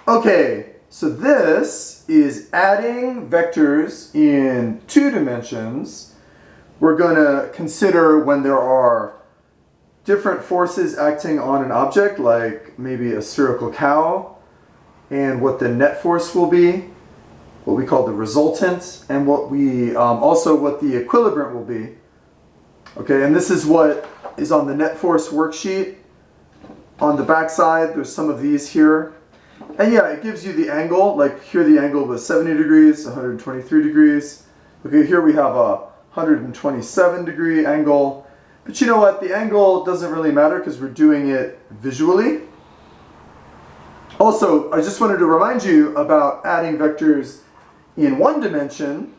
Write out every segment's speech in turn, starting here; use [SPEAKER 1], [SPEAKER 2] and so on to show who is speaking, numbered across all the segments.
[SPEAKER 1] Okay, so this is adding vectors in 2 dimensions. We're going to consider when there are different forces acting on an object, like maybe a spherical cow, and what the net force will be, what we call the resultant, and what we also what the equilibrant will be. Okay, and this is what is on the net force worksheet. On the back side, there's some of these here. And yeah, it gives you the angle, like here the angle was 70 degrees, 123 degrees. Okay, here we have a 127 degree angle. But you know what, the angle doesn't really matter because we're doing it visually. Also, I just wanted to remind you about adding vectors in 1 dimension.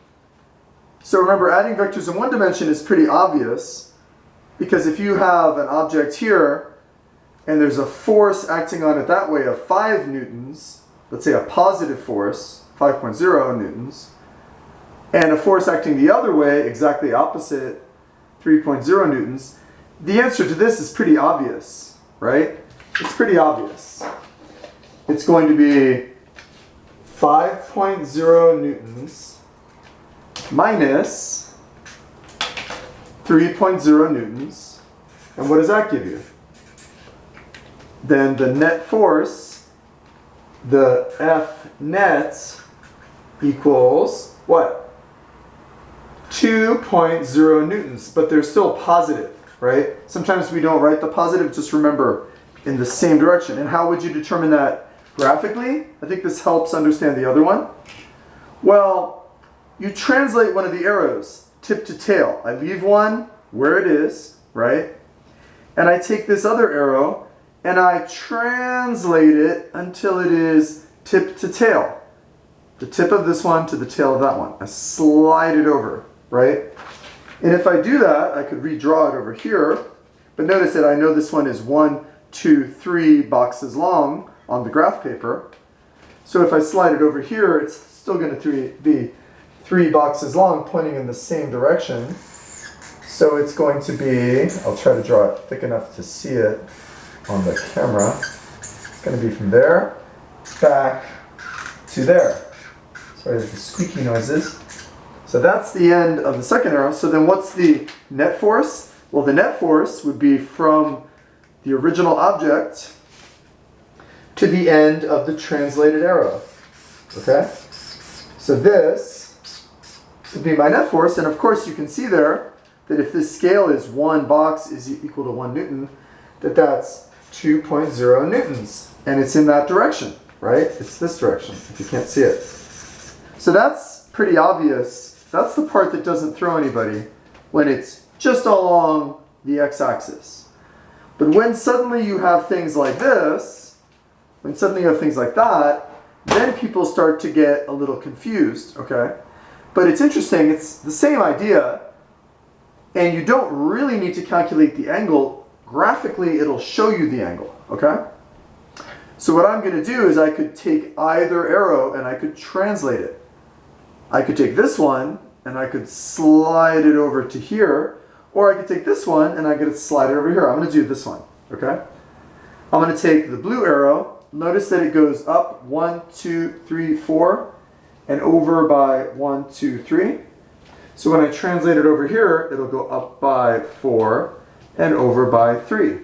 [SPEAKER 1] So remember, adding vectors in 1 dimension is pretty obvious because if you have an object here and there's a force acting on it that way of 5 newtons, let's say a positive force, 5.0 newtons, and a force acting the other way, exactly opposite, 3.0 newtons, the answer to this is pretty obvious, right? It's pretty obvious. It's going to be 5.0 newtons minus 3.0 newtons. And what does that give you? Then the net force, the F net, equals what? 2.0 newtons, but they're still positive, right? Sometimes we don't write the positive, just remember in the same direction. And how would you determine that graphically? I think this helps understand the other one. Well, you translate one of the arrows, tip to tail. I leave one where it is, right? And I take this other arrow and I translate it until it is tip to tail. The tip of this one to the tail of that one. I slide it over, right? And if I do that, I could redraw it over here. But notice that I know this one is 1, 2, 3 boxes long on the graph paper. So if I slide it over here, it's still going to be 3 boxes long pointing in the same direction. So it's going to be, I'll try to draw it thick enough to see it on the camera. It's going to be from there back to there. Sorry, there's the squeaky noises. So that's the end of the second arrow. So then what's the net force? Well, the net force would be from the original object to the end of the translated arrow. Okay? So this would be my net force. And of course you can see there that if this scale is 1 box is equal to 1 newton, that's 2.0 newtons. And it's in that direction, right? It's this direction, if you can't see it. So that's pretty obvious. That's the part that doesn't throw anybody when it's just along the x-axis. But when suddenly you have things like this, when suddenly you have things like that, then people start to get a little confused, okay? But it's interesting, it's the same idea, and you don't really need to calculate the angle. Graphically, it'll show you the angle, okay? So what I'm going to do is I could take either arrow and I could translate it. I could take this one and I could slide it over to here, or I could take this one and I could slide it over here. I'm going to do this one, okay? I'm going to take the blue arrow. Notice that it goes up 1, 2, 3, 4, and over by 1, 2, 3. So when I translate it over here, it'll go up by 4 and over by 3,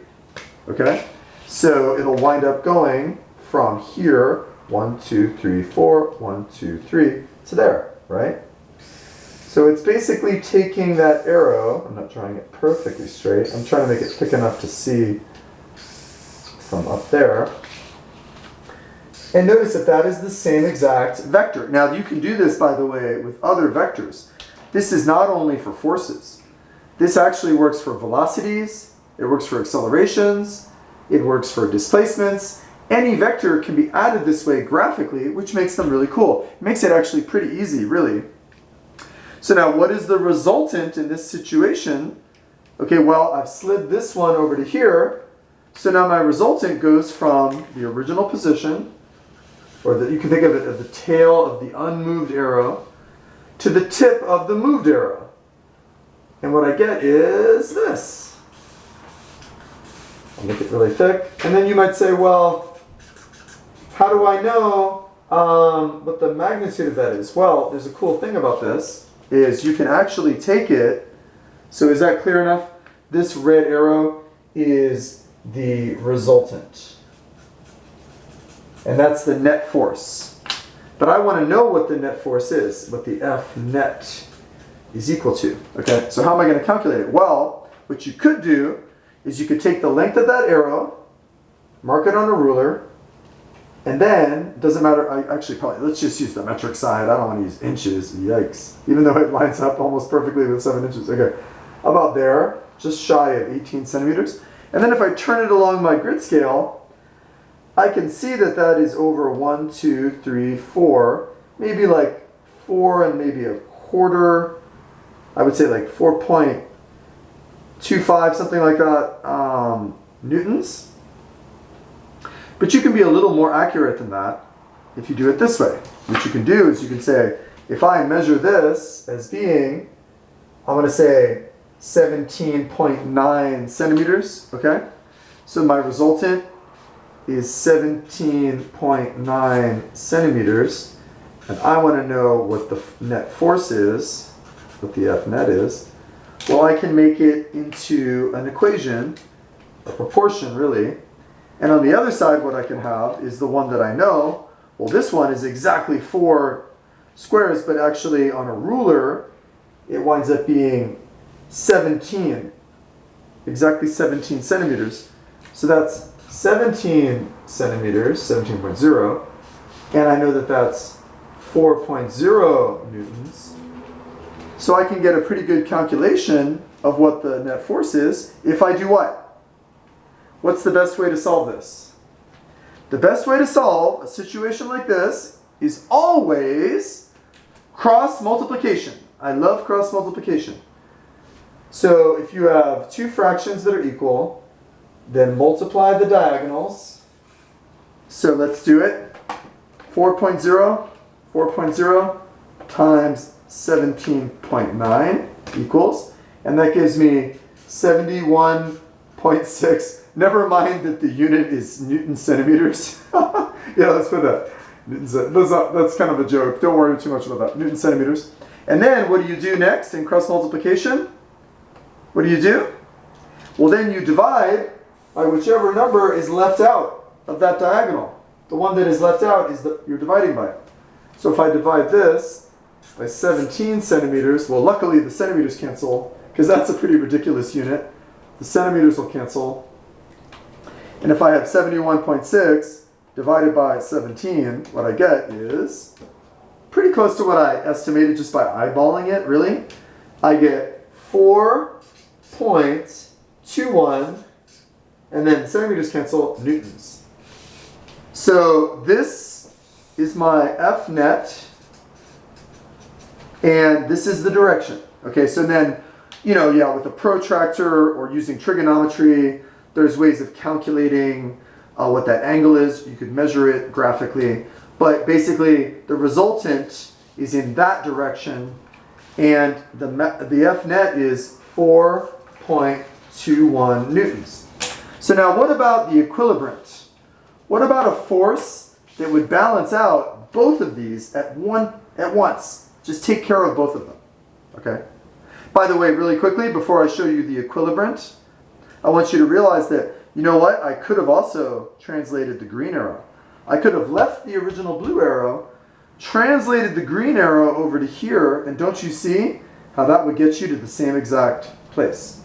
[SPEAKER 1] okay? So it'll wind up going from here, 1, 2, 3, 4, 1, 2, 3, to there. Right? So it's basically taking that arrow, I'm not drawing it perfectly straight, I'm trying to make it thick enough to see from up there. And notice that that is the same exact vector. Now you can do this, by the way, with other vectors. This is not only for forces. This actually works for velocities, it works for accelerations, it works for displacements. Any vector can be added this way graphically, which makes them really cool. It makes it actually pretty easy, really. So now what is the resultant in this situation? Okay, well, I've slid this one over to here. So now my resultant goes from the original position, or you can think of it as the tail of the unmoved arrow, to the tip of the moved arrow. And what I get is this. I'll make it really thick. And then you might say, well, how do I know what the magnitude of that is? Well, there's a cool thing about this, is you can actually take it, so is that clear enough? This red arrow is the resultant. And that's the net force. But I want to know what the net force is, what the F net is equal to. Okay, so how am I going to calculate it? Well, what you could do is you could take the length of that arrow, mark it on a ruler, and then, it doesn't matter, let's just use the metric side. I don't want to use inches, yikes. Even though it lines up almost perfectly with 7 inches. Okay, how about there, just shy of 18 centimeters. And then if I turn it along my grid scale, I can see that that is over 1, 2, 3, 4, maybe like 4 and maybe a quarter. I would say like 4.25, something like that, newtons. But you can be a little more accurate than that if you do it this way. What you can do is you can say, if I measure this as being, I'm going to say 17.9 centimeters, okay? So my resultant is 17.9 centimeters, and I want to know what the net force is, what the F net is. Well, I can make it into an equation, a proportion really, and on the other side what I can have is the one that I know. Well, this one is exactly 4 squares, but actually on a ruler it winds up being 17, exactly 17 centimeters. So that's 17 centimeters, 17.0, and I know that that's 4.0 newtons. So I can get a pretty good calculation of what the net force is if I do what? What's the best way to solve this? The best way to solve a situation like this is always cross multiplication. I love cross multiplication. So if you have two fractions that are equal, then multiply the diagonals. So let's do it. 4.0 times 17.9 equals, and that gives me 71.6. Never mind that the unit is Newton centimeters. Yeah, let's put that. That's kind of a joke. Don't worry too much about that. Newton centimeters. And then what do you do next in cross multiplication? What do you do? Well, then you divide by whichever number is left out of that diagonal. The one that is left out is you're dividing by. So if I divide this by 17 centimeters, well, luckily the centimeters cancel, because that's a pretty ridiculous unit. The centimeters will cancel. And if I have 71.6 divided by 17, what I get is pretty close to what I estimated just by eyeballing it, really. I get 4.21, and then centimeters cancel, newtons. So this is my F net, and this is the direction. Okay, so then, with a protractor or using trigonometry, there's ways of calculating what that angle is. You could measure it graphically. But basically, the resultant is in that direction, and the F net is 4.21 newtons. So now what about the equilibrant? What about a force that would balance out both of these at once? Just take care of both of them, okay? By the way, really quickly, before I show you the equilibrant, I want you to realize that, you know what? I could have also translated the green arrow. I could have left the original blue arrow, translated the green arrow over to here, and don't you see how that would get you to the same exact place?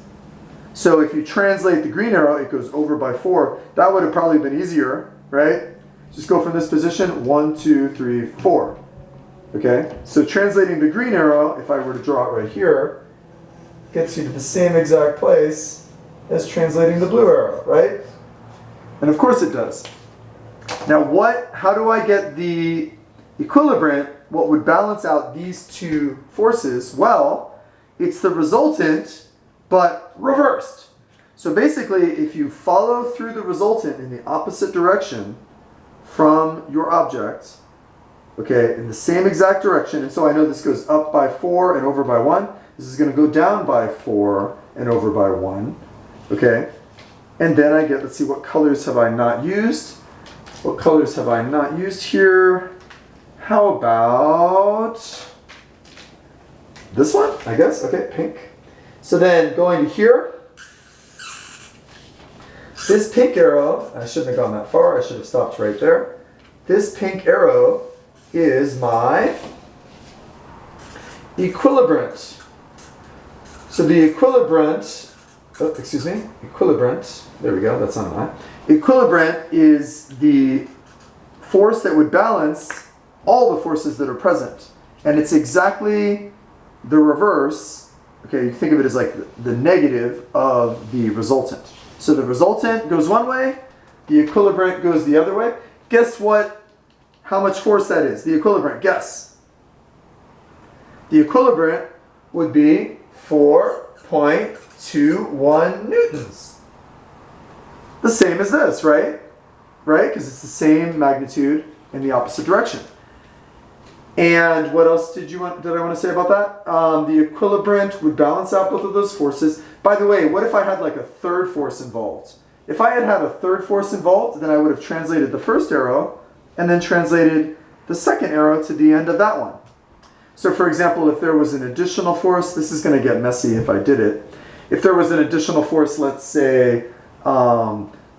[SPEAKER 1] So if you translate the green arrow, it goes over by 4. That would have probably been easier, right? Just go from this position, 1, 2, 3, 4. Okay? So translating the green arrow, if I were to draw it right here, gets you to the same exact place as translating the blue arrow, right? And of course it does. Now how do I get the equilibrant, what would balance out these two forces? Well, it's the resultant, but reversed. So basically, if you follow through the resultant in the opposite direction from your object, okay, in the same exact direction, and so I know this goes up by 4 and over by 1, this is going to go down by 4 and over by 1, okay? And then I get, let's see, what colors have I not used? What colors have I not used here? How about this one, I guess? Okay, pink. So then going to here, this pink arrow, I shouldn't have gone that far, I should have stopped right there. This pink arrow is my Equilibrant. So the Equilibrant, Equilibrant, there we go, that's not an I. Equilibrant is the force that would balance all the forces that are present. And it's exactly the reverse, okay, you think of it as like the negative of the resultant. So the resultant goes one way, the equilibrant goes the other way. Guess what, how much force that is? The equilibrant, guess. The equilibrant would be 4.21 newtons. The same as this, right? Right? Because it's the same magnitude in the opposite direction. And what else did I want to say about that? The equilibrant would balance out both of those forces. By the way, what if I had like a third force involved? If I had had a third force involved, then I would have translated the first arrow and then translated the second arrow to the end of that one. So for example, if there was an additional force, this is going to get messy if I did it. If there was an additional force, let's say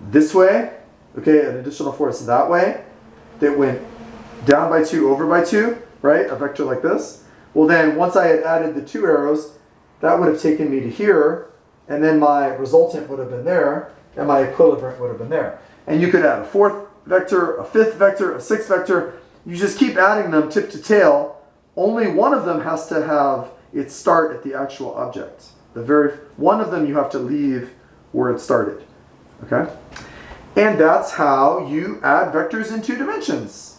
[SPEAKER 1] this way, okay, an additional force that way, that went down by 2, over by 2, right, a vector like this, well then once I had added the 2 arrows, that would have taken me to here, and then my resultant would have been there, and my equilibrant would have been there. And you could add a 4th vector, a 5th vector, a 6th vector. You just keep adding them tip to tail. Only one of them has to have its start at the actual object. One of them you have to leave where it started. Okay? And that's how you add vectors in 2 dimensions.